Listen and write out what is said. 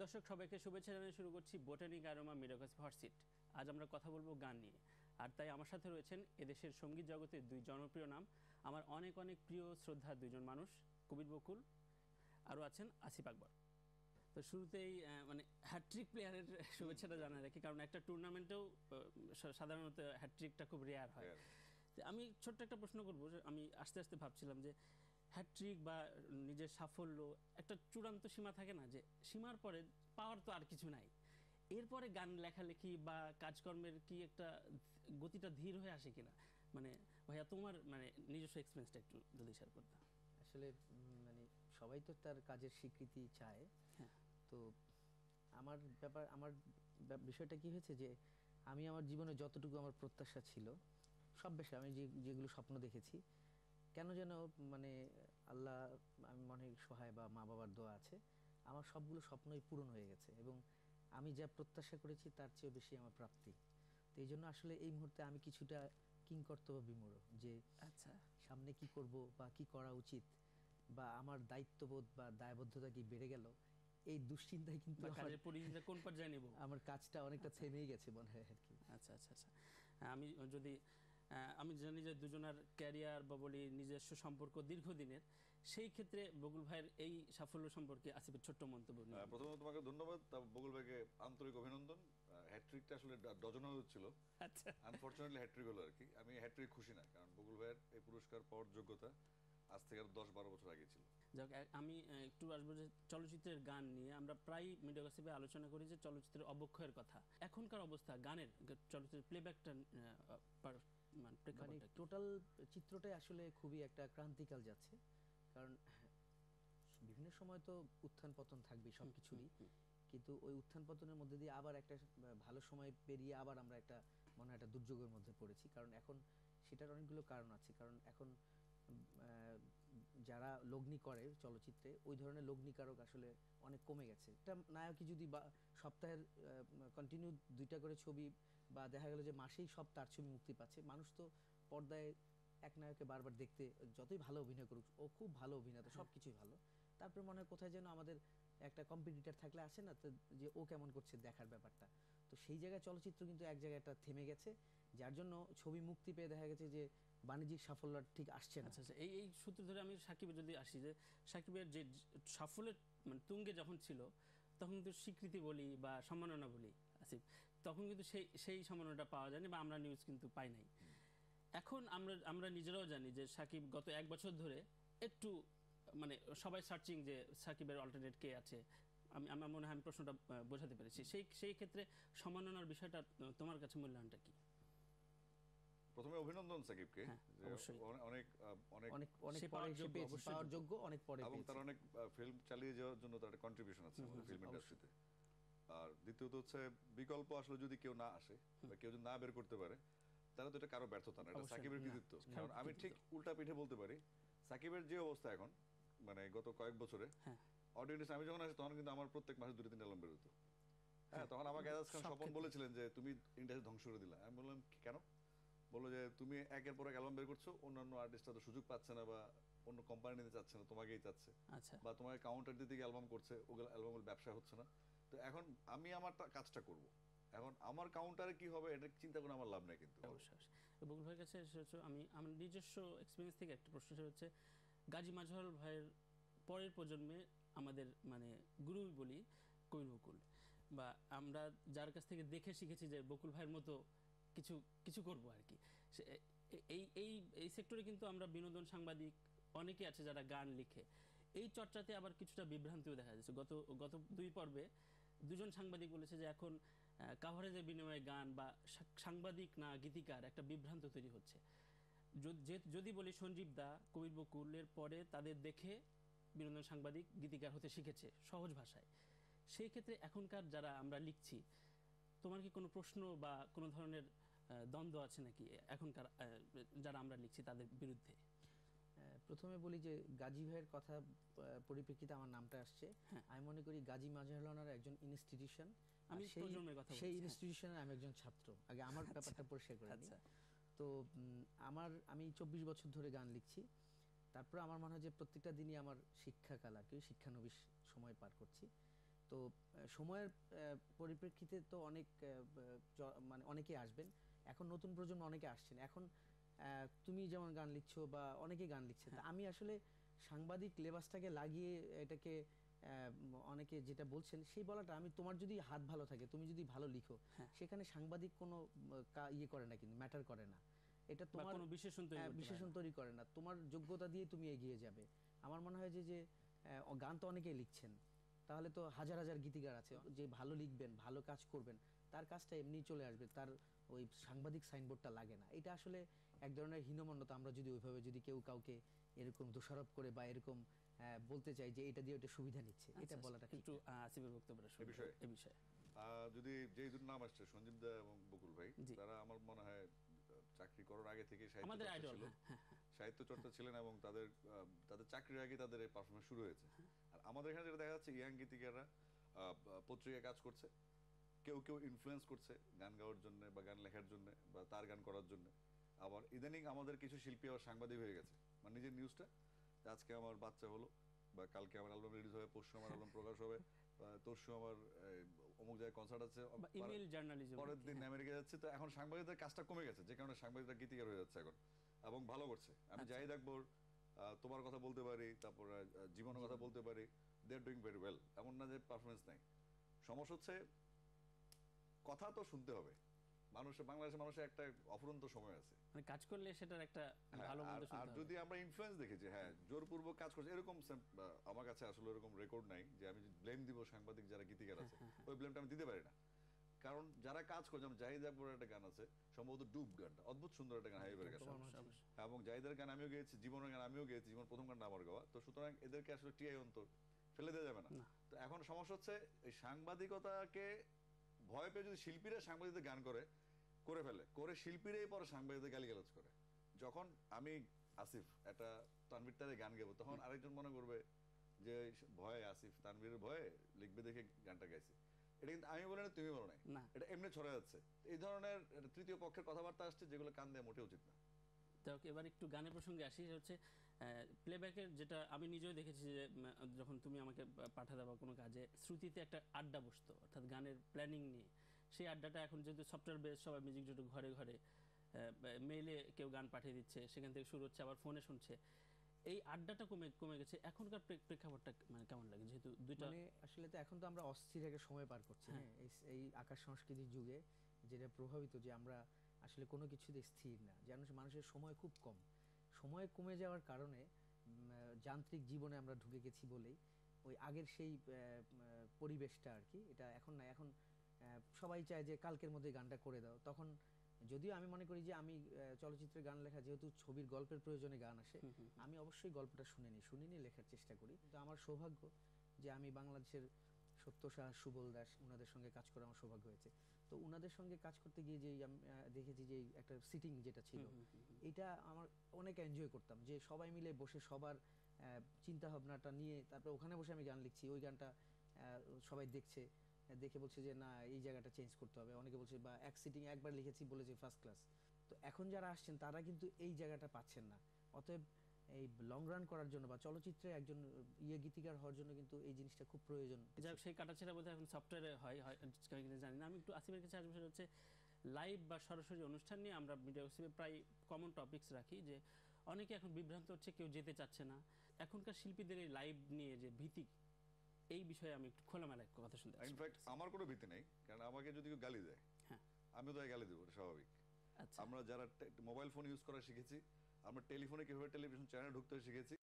দর্শক সবাইকে শুভেচ্ছা জানিয়ে শুরু করছি বোটানিক অ্যারোমা মিরাকলস ভার্সিট। আজ আমরা কথা বলবো গান নিয়ে, আর তাই আমার সাথে রয়েছেন এদেশের সঙ্গীত জগতের দুই জনপ্রিয় নাম, আমার অনেক অনেক প্রিয় শ্রদ্ধার দুইজন মানুষ, কবির বকুল, আরও আছেন আসিফ আকবর। তো শুরুতেই মানে হ্যাট্রিক প্লেয়ারের শুভেচ্ছাটা জানাই রাখি, কারণ একটা টুর্নামেন্টেও সাধারণত হ্যাট্রিকটা খুব রেয়ার হয়। আমি ছোট্ট একটা প্রশ্ন করবো, আমি আস্তে আস্তে ভাবছিলাম যে হ্যাট্রিক বা নিজের সাফল্য একটা চূড়ান্ত সীমা থাকে না, যে সীমার পরে পাওয়ার তো আর কিছু নাই, এরপরে গান লেখালেখি বা কাজকর্মের কি একটা গতিটা ধীর হয়ে আসে কিনা? মানে ভাইয়া তোমার মানে নিজস্ব এক্সপিরিয়েন্সটা একটু যদি শেয়ার করতাম। আসলে মানে সবাই তো তার কাজের স্বীকৃতি চায়। হ্যাঁ। তো আমার বিষয়টা কি হয়েছে যে আমি আমার জীবনে যতটুকু আমার প্রত্যাশা ছিল সব বিষয়ে আমি যেগুলো স্বপ্ন দেখেছি, কেন যেন মানে আল্লাহ, আমি মনে হয় সহায় বা মা বাবার দোয়া আছে, আমার সবগুলো স্বপ্নই পূরণ হয়ে গেছে এবং আমি যা প্রত্যাশা করেছি তার চেয়েও বেশি আমার প্রাপ্তি। তো এই জন্য আসলে এই মুহূর্তে আমি কিছুটা কিংকর্তব্য বিমূঢ় যে আচ্ছা, সামনে কি করব বা কি করা উচিত, বা আমার দায়িত্ববোধ বা দায়বদ্ধতা কি বেড়ে গেল, এই দুশ্চিন্তায় কিন্তু কাজের পরিধিটা কোন পর্যায়ে নেব, আমার কাজটা অনেকটা থেমেই গেছে মনে হয় আর কি। আচ্ছা আচ্ছা আচ্ছা। আমি যদি আমি জানি যে দুজনের ক্যারিয়ার বা বলি নিজস্ব সম্পর্ক দীর্ঘদিনের, সেই ক্ষেত্রে বকুল ভাইয়ের এই সাফল্য সম্পর্কে আসিফের ছোট্ট মন্তব্য নিয়ে। প্রথমত তোমাকে ধন্যবাদ, বকুল ভাইকে আন্তরিক অভিনন্দন। হ্যাট্রিকটা আসলে ডজনও হচ্ছিল, আচ্ছা, আনফরচুনেটলি হ্যাট্রিক হলো আর কি। আমি হ্যাট্রিক খুশি না, কারণ বকুল ভাইয়ের এই পুরস্কার পাওয়ার যোগ্যতা আজ থেকে আরো 10-12 বছর আগে ছিল। যাক, আমি একটু আসবো যে চলচ্চিত্রের গান নিয়ে আমরা প্রায় মিডিয়া গসিপে আলোচনা করি যে চলচ্চিত্রের অবক্ষয়ের কথা। এখনকার অবস্থা গানের চলচ্চিত্রের প্লেব্যাকটা মানে টোটাল চিত্রটাই আসলে খুবই একটা ক্রান্তিকাল যাচ্ছে, কারণ বিভিন্ন সময় তো উত্থান পতন থাকবে সবকিছুরই, কিন্তু ওই উত্থান পতনের মধ্যে দিয়ে আবার একটা ভালো সময় পেরিয়ে আবার আমরা একটা মনে হয় একটা দুর্যোগের মধ্যে পড়েছি। কারণ এখন সেটার অনেকগুলো কারণ আছে, কারণ এখন যারা লগ্নি করে চলচ্চিত্রে ওই ধরনের লগ্নিকারক আসলে অনেক কমে গেছে। একটা নায়কই যদি বা সপ্তাহের কন্টিনিউ 2টা করে ছবি, বা দেখা গেল যে মাসেই সব তার ছবি মুক্তি পাচ্ছে, মানুষ তো পর্দায় এক নায়ককে বারবার দেখতে, যতই ভালো অভিনয় করুক, ও খুব ভালো অভিনেতা, সব কিছুই ভালো, তারপরে মনে হয় কোথায় যেন আমাদের একটা কম্পিটিটর থাকলে আসে না তো, যে ও কেমন করছে দেখার ব্যাপারটা। তো সেই জায়গায় চলচ্চিত্র কিন্তু এক জায়গায় একটা থেমে গেছে, যার জন্য ছবি মুক্তি পেয়ে দেখা গেছে যে বাণিজ্যিক সাফল্য ঠিক আসছে না। আচ্ছা আচ্ছা, এই সূত্র ধরে আমি সাকিবের যদি আসি, যে সাকিবের যে সাফল্যের মানে তুঙ্গে যখন ছিল, তখন কিন্তু স্বীকৃতি বলি বা সম্মাননা বলি আসিফ, তখন কিন্তু সেই সম্মাননাটা পাওয়া যায়নি বা আমরা নিউজ কিন্তু পাই নাই। এখন আমরা নিজেরাও জানি যে সাকিব গত 1 বছর ধরে একটু মানে সবাই সার্চিং যে সাকিবের অল্টারনেট কে আছে। আমার মনে হয় আমি প্রশ্নটা বোঝাতে পেরেছি। সেই ক্ষেত্রে সম্মাননার বিষয়টা তোমার কাছে মূল্যায়নটা কি? প্রথমে অভিনন্দন সাকিবকে, অনেক অনেক অনেক অনেক পরে এসে পেয়েছে, পাওয়ার যোগ্য অনেক পরে এবং পেয়েছে, তার অনেক ফিল্ম চালিয়ে যাওয়ার জন্য তার একটা কন্ট্রিবিউশন আছে আমাদের ফিল্ম ইন্ডাস্ট্রিতে। আর দ্বিতীয়ত হচ্ছে বিকল্প আসলে যদি কেউ না আসে বা কেউ যদি না বের করতে পারে, তাহলে তো এটা কারো ব্যর্থতা না, এটা সাকিবের কৃতিত্ব। কারণ আমি ঠিক উল্টা পিঠে বলতে পারি, সাকিবের যে অবস্থা এখন, মানে গত কয়েক বছরে অডিয়েন্স, আমি যখন আসি তখন কিন্তু আমার প্রত্যেক মাসে 2-3 অ্যালবাম বেরোতো। হ্যাঁ, তখন আমাকে এজাজ খান স্বপন বলেছিলেন যে তুমি ইন্ডাস্ট্রি ধ্বংস করে দিলা। আমি বললাম কেন? বললো যে তুমি একের পর এক অ্যালবাম বের করছো, অন্যান্য আর্টিস্টরা তো সুযোগ পাচ্ছে না বা অন্য কোম্পানি নিতে চাচ্ছে না, তোমাকেই চাচ্ছে, বা তোমাকে কাউন্টার দিতে গিয়ে অ্যালবাম করছে, ওগুলো অ্যালবামগুলো ব্যবসা হচ্ছে না। তো এখন আমি আমার কাজটা করব, এখন আমার কাউন্টারে কি হবে এটা চিন্তা করে আমার লাভ নেই। কিন্তু অবশ্যই বকুল ভাইয়ের কাছে আমি আমার নিজস্ব এক্সপিরিয়েন্স থেকে একটা প্রশ্ন হচ্ছে, গাজী মাজহারুল ভাইয়ের পরের প্রজন্মে আমাদের মানে গুরু বলি কবির বকুল, বা আমরা যার কাছ থেকে দেখে শিখেছি যে বকুল ভাইয়ের মতো কিছু কিছু করব আর কি। এই এই এই সেক্টরে কিন্তু আমরা বিনোদন সাংবাদিক অনেকে আছে যারা গান লিখে, এই চর্চাতে আবার কিছুটা বিভ্রান্তিও দেখা যাচ্ছে। গত গত 2 পর্বে 2জন সাংবাদিক বলেছে যে এখন কাভারেজের বিনিময়ে গান বা সাংবাদিক না গীতিকার একটা বিভ্রান্ত তৈরি হচ্ছে। যদি বলি সঞ্জীব দা, কবির বকুলের পরে তাদের দেখে বিনোদন সাংবাদিক গীতিকার হতে শিখেছে সহজ ভাষায়। সেই ক্ষেত্রে এখনকার যারা আমরা লিখছি, তোমার কি কোনো প্রশ্ন বা কোনো ধরনের দ্বন্দ্ব আছে নাকি এখনকার যারা আমরা লিখছি তাদের বিরুদ্ধে? প্রথমে বলি যে গাজী ভাইয়ের কথা পরিপ্রেক্ষিতে আমার নামটা আসছে। আমি মনে করি গাজী মাজহারুল একজন ইনস্টিটিউশন, আমি সেই ইনস্টিটিউশনের আমি একজন ছাত্র। আগে আমার ব্যাপারটা পরিষ্কার করে নিই। তো আমি 24 বছর ধরে গান লিখছি। তারপর আমার মনে হয় যে প্রত্যেকটা দিনই আমার শিক্ষাকাল আর কি, শিক্ষানবিশ সময় পার করছি। তো সময়ের পরিপ্রেক্ষিতে তো অনেক মানে অনেকেই আসবেন। এখন নতুন প্রজন্ম অনেকে আসছেন। এখন তুমি যেমন গান লিখছো বা অনেকেই গান লিখছে, তা আমি আসলে সাংবাদিক লেবাসটাকে লাগিয়ে এটাকে অনেকে যেটা বলছেন সেই বলাটা, আমি তোমার যদি হাত ভালো থাকে, তুমি যদি ভালো লিখো, সেখানে সাংবাদিক কোনো ইয়ে করে না, কিন্তু ম্যাটার করে না। এটা তোমার কোনো বিশেষণ তৈরি করে না, তোমার যোগ্যতা দিয়ে তুমি এগিয়ে যাবে। আমার মনে হয় যে যে গান তো অনেকেই লিখছেন, তাহলে তো হাজার হাজার গীতিকার আছে, যে ভালো লিখবেন, ভালো কাজ করবেন, তার কাজটা এমনি চলে আসবে, তার ওই সাংবাদিক সাইনবোর্ডটা লাগে না। এটা আসলে এক ধরনের হীনমন্যতা। আমরা যদি ওইভাবে যদি কেউ কাউকে এরকম দোষারোপ করে বা এরকম বলতে চাই যে এটা দিয়ে ওটা সুবিধা নিচ্ছে, এটা বলাটা ঠিক একটু না। আসিফের বক্তব্যটা শুনবো এই বিষয়ে। যদি যেই দুটো নাম আসছে, সঞ্জীব দা এবং বকুল ভাই, তারা আমার মনে হয় চাকরি করার আগে থেকে আমাদের আইডল সাহিত্য চর্চা ছিলেন, এবং তাদের চাকরির আগে তাদের এই পারফরমেন্স শুরু হয়েছে। আর আমাদের এখানে যেটা দেখা যাচ্ছে, ইয়াং গীতিকাররা পত্রিকায় কাজ করছে, কেউ কেউ ইনফ্লুয়েন্স করছে গান গাওয়ার জন্য বা গান লেখার জন্য বা তার গান করার জন্য। আবার ইদানিং আমাদের কিছু শিল্পী আবার সাংবাদিক হয়ে গেছে, মানে নিজের নিউজটা আজকে আমার বাচ্চা হলো, বা কালকে আমার অ্যালবাম রিলিজ হবে, পরশু আমার অ্যালবাম প্রকাশ হবে, তরশু আমার অমুক জায়গায় কনসার্ট আছে, ইমেল জার্নালিজম, পরের দিন আমেরিকা যাচ্ছে। তো এখন সাংবাদিকদের কাজটা কমে গেছে, যে কারণে সাংবাদিকরা গীতিকার হয়ে যাচ্ছে এখন, এবং ভালো করছে। আমি জাহিদ আকবর, তোমার কথা বলতে পারি, তারপর জীবনের কথা বলতে পারি, দে আর ডুইং ভেরি ওয়েল। এমন না যে পারফরমেন্স নাই। সমস্যা হচ্ছে কথা তো শুনতে হবে। বাংলাদেশের মানুষের একটা অফুরন্ত সময় আছে, মানে কাজ করলে সেটার একটা ভালো মন্দ শুনতে হবে। আর যদি আমরা ইনফ্লুয়েন্স দেখি যে হ্যাঁ জোরপূর্বক কাজ করছে, এরকম আমার কাছে আসলে এরকম রেকর্ড নাই যে আমি ব্লেম দিব সাংবাদিক যারা গীতিকার আছে, ওই ব্লেমটা আমি দিতে পারি না। কারণ যারা কাজ করে, যেমন জাহিদ আকবরের একটা গান আছে সম্ভবত ডুব গানটা, অদ্ভুত সুন্দর একটা গান, হাইওয়ের গান, এবং জাহিদের গান আমিও গেয়েছি, জীবনের গান আমিও গেয়েছি, জীবন প্রথম গানটা আমার গাওয়া। তো সুতরাং এদেরকে আসলে টিআই অন্তর ফেলে দেওয়া যাবে না। তো এখন সমস্যা হচ্ছে এই সাংবাদিকতাকে ভয় পেয়ে যদি শিল্পীরা সাংবাদিকদের গান করে ফেলে, করে শিল্পীরাই পরে সাংবাদিকদের গালিগালাজ করে। যখন আমি আসিফ একটা তানভীর তারে গান গাবো, তখন আরেকজন মনে করবে যে ভয়ে আসিফ তানভীরের ভয়ে লিখবে দেখে গানটা গাইছি। এটা কিন্তু আমি বলি না, তুমি বলো নাই, এটা এমনি ছড়া যাচ্ছে। এই ধরনের তৃতীয় পক্ষের কথাবার্তা আসছে, যেগুলো কান দেওয়া মোটেও উচিত না। যাক, এবার একটু গানের প্রসঙ্গে আসি। হচ্ছে প্লেব্যাকের, যেটা আমি নিজেও দেখেছি যে যখন তুমি আমাকে পাঠাতে বা কোনো কাজে, শ্রুতিতে একটা আড্ডা বসতো, অর্থাৎ গানের প্ল্যানিং নিয়ে। সেই আড্ডাটা এখন যেহেতু সফটওয়্যার বেস, সবাই মিউজিক যেহেতু ঘরে ঘরে, মেইলে কেউ গান পাঠিয়ে দিচ্ছে, সেখান থেকে শুরু হচ্ছে, আবার ফোনে শুনছে, এই আড্ডাটা কমে গেছে। এখনকার প্রেক্ষাপটটা মানে কেমন লাগে? যেহেতু দুইটা মানে আসলে তো এখন তো আমরা অস্থির একটা সময় পার করছি, হ্যাঁ, এই আকাশ সংস্কৃতির যুগে, যেটা প্রভাবিত যে আমরা আসলে কোনো কিছুতে স্থির না, যেন মানুষের সময় খুব কম। সময় কমে যাওয়ার কারণে যান্ত্রিক জীবনে আমরা ঢুকে গেছি বলেই ওই আগের সেই পরিবেশটা আর কি, এটা এখন না। এখন সবাই চায় যে কালকের মধ্যে গানটা করে দাও। তখন যদিও আমি মনে করি যে আমি চলচ্চিত্রের গান লেখা, যেহেতু ছবির গল্পের প্রয়োজনে গান আসে, আমি অবশ্যই গল্পটা শুনে নিয়ে লেখার চেষ্টা করি। কিন্তু আমার সৌভাগ্য যে আমি বাংলাদেশের সত্য শাহ, সুবল দাস, ওনাদের সঙ্গে কাজ করার আমার সৌভাগ্য হয়েছে। তো ওনাদের সঙ্গে কাজ করতে গিয়ে যে দেখেছি যে একটা সিটিং যেটা ছিল, এটা আমার অনেক এনজয় করতাম, যে সবাই মিলে বসে সবার চিন্তা ভাবনাটা নিয়ে তারপর ওখানে বসে আমি গান লিখছি। ওই গানটা সবাই দেখে বলছে যে না, এই জায়গাটা চেঞ্জ করতে হবে। অনেকে বলছে, বা এক সিটিং একবার লিখেছি বলেছে ফার্স্ট ক্লাস। তো এখন যারা আসছেন তারা কিন্তু এই জায়গাটা পাচ্ছেন না। অতএব এই লং রান করার জন্য বা চলচ্চিত্রে একজন গীতিকার হওয়ার জন্য কিন্তু এই জিনিসটা খুব প্রয়োজন। যাই হোক, সেই কাটাছেড়া বোধহয় এখন সফটওয়্যারে হয় জানি না। আমি একটু আসিফের কাছে আসবো, সেটা হচ্ছে লাইভ বা সরাসরি অনুষ্ঠান নিয়ে আমরা মিডিয়া ওয়েবে প্রায় কমন টপিকস রাখি, যে অনেকে এখন বিভ্রান্ত হচ্ছে, কেউ যেতে চাচ্ছে না। এখনকার শিল্পীদের এই লাইভ নিয়ে যে ভীতি, এই বিষয়ে আমি একটু খোলামেলা কথা শুনতে চাই। ইনফ্যাক্ট আমার কোনো ভীতি নেই, কারণ আমাকে যদি কেউ গালি দেয়, আমিও তাই গালি দেবো, এটা স্বাভাবিক। আমরা যারা মোবাইল ফোন ইউজ করা শিখেছি, আমরা টেলিফোনে কিভাবে টেলিভিশন চ্যানেল ঢুকতে শিখেছি,